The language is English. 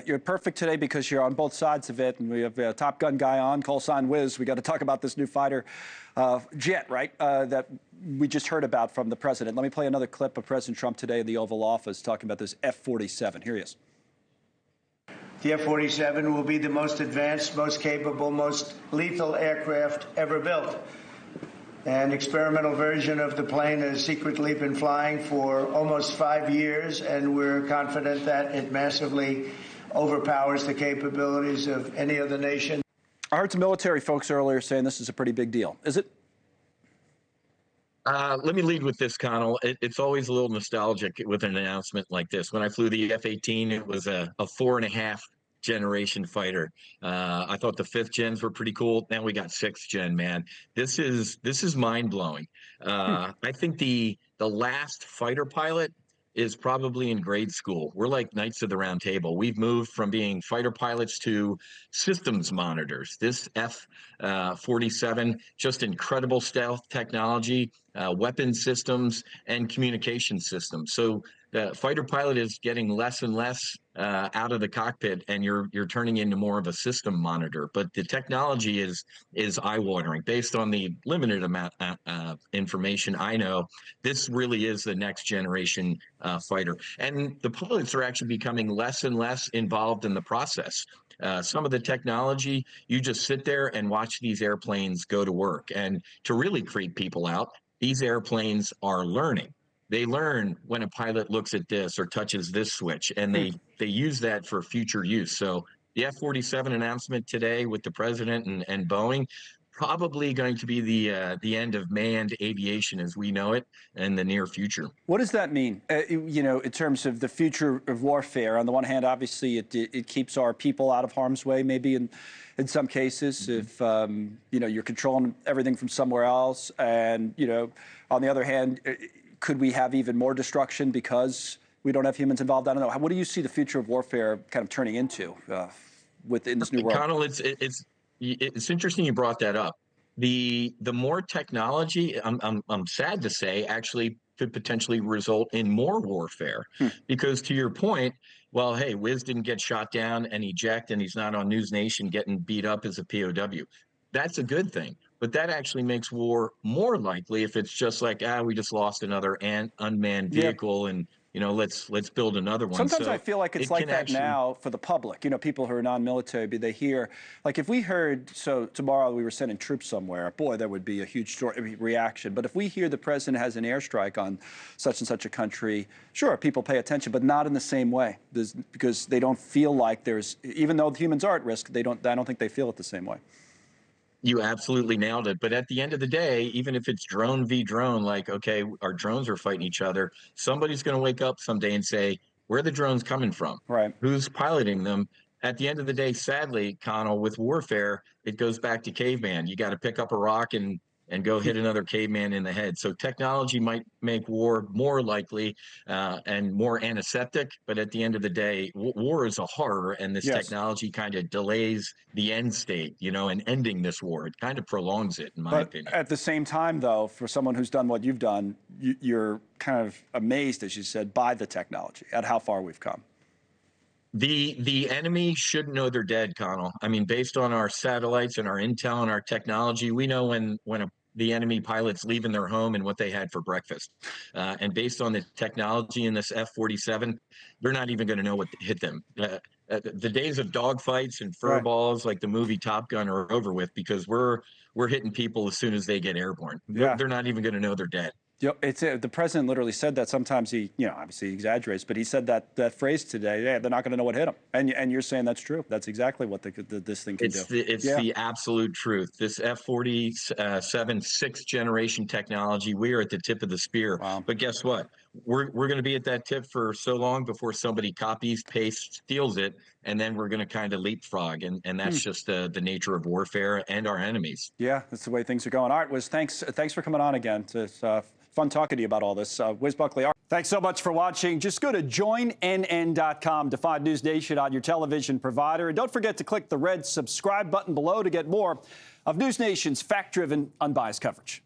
you're perfect today because you're on both sides of it, and we have a Top Gun guy on, call sign Whiz. We got to talk about this new fighter jet, right, that we just heard about from the president. Let me play another clip of President Trump today in the Oval Office talking about this F-47. Here he is. The F-47 will be the most advanced, most capable, most lethal aircraft ever built. An experimental version of the plane has secretly been flying for almost 5 years, and we're confident that it massively overpowers the capabilities of any other nation. I heard some military folks earlier saying this is a pretty big deal. Is it? Let me lead with this, Connell. It's always a little nostalgic with an announcement like this. When I flew the F-18, it was a 4.5 generation fighter. I thought the 5th gens were pretty cool. Now we got 6th gen, man. This is mind blowing. I think the last fighter pilot is probably in grade school. We're like Knights of the Round Table. We've moved from being fighter pilots to systems monitors. This F-47, just incredible stealth technology, weapon systems, and communication systems. So the fighter pilot is getting less and less out of the cockpit, and you're turning into more of a system monitor. But the technology is eye-watering. Based on the limited amount of information I know, this really is the next generation fighter. And the pilots are actually becoming less and less involved in the process. Some of the technology, you just sit there and watch these airplanes go to work. And to really creep people out, these airplanes are learning. They learn when a pilot looks at this or touches this switch, and they use that for future use. So the F-47 announcement today with the president and Boeing, probably going to be the end of manned aviation as we know it in the near future. What does that mean, you know, in terms of the future of warfare? On the one hand, obviously, it keeps our people out of harm's way, maybe in some cases, if, you know, you're controlling everything from somewhere else. And, you know, on the other hand, could we have even more destruction because we don't have humans involved? I don't know. What do you see the future of warfare kind of turning into within this new world? Connell, it's interesting you brought that up. The more technology, I'm sad to say, actually could potentially result in more warfare. Because to your point, well, hey, Whiz didn't get shot down and eject, and he's not on NewsNation getting beat up as a POW. That's a good thing. But that actually makes war more likely if it's just like, we just lost another unmanned vehicle, and you know, let's build another one. Sometimes so I feel like it's like that actually, now for the public. You know, people who are non-military, they hear, like if we heard, so tomorrow we were sending troops somewhere, boy, there would be a huge reaction. But if we hear the president has an airstrike on such and such a country, sure, people pay attention, but not in the same way, because they don't feel like there's, even though humans are at risk, I don't think they feel it the same way. You absolutely nailed it. But at the end of the day, even if it's drone v drone, like, okay, our drones are fighting each other, somebody's going to wake up someday and say, where are the drones coming from? Right. Who's piloting them? At the end of the day, sadly, Connell, with warfare, it goes back to caveman. You got to pick up a rock and go hit another caveman in the head. So technology might make war more likely and more antiseptic, but at the end of the day, war is a horror, and this technology kind of delays the end state, you know, and ending this war. It kind of prolongs it, in my opinion. At the same time, though, for someone who's done what you've done, you're kind of amazed, as you said, by the technology, at how far we've come. The enemy should know they're dead, Connell. I mean, based on our satellites and our intel and our technology, we know when the enemy pilot's leaving their home and what they had for breakfast. And based on the technology in this F-47, they're not even going to know what hit them. The days of dogfights and fur balls like the movie Top Gun are over with, because we're hitting people as soon as they get airborne. They're not even going to know they're dead. You know, the president literally said that. Sometimes he, you know, obviously he exaggerates, but he said that phrase today. Yeah, they're not going to know what hit them, and you're saying that's true. That's exactly what this thing can do. It's the absolute truth. This F-47 6th generation technology, we are at the tip of the spear. Wow. But guess what? We're going to be at that tip for so long before somebody copies, pastes, steals it, and then we're going to kind of leapfrog, and that's just the nature of warfare and our enemies. Yeah, that's the way things are going. All right, Whiz, thanks for coming on again. It's fun talking to you about all this. Whiz Buckley. Thanks so much for watching. Just go to joinnn.com to find NewsNation on your television provider. And don't forget to click the red subscribe button below to get more of NewsNation's fact-driven, unbiased coverage.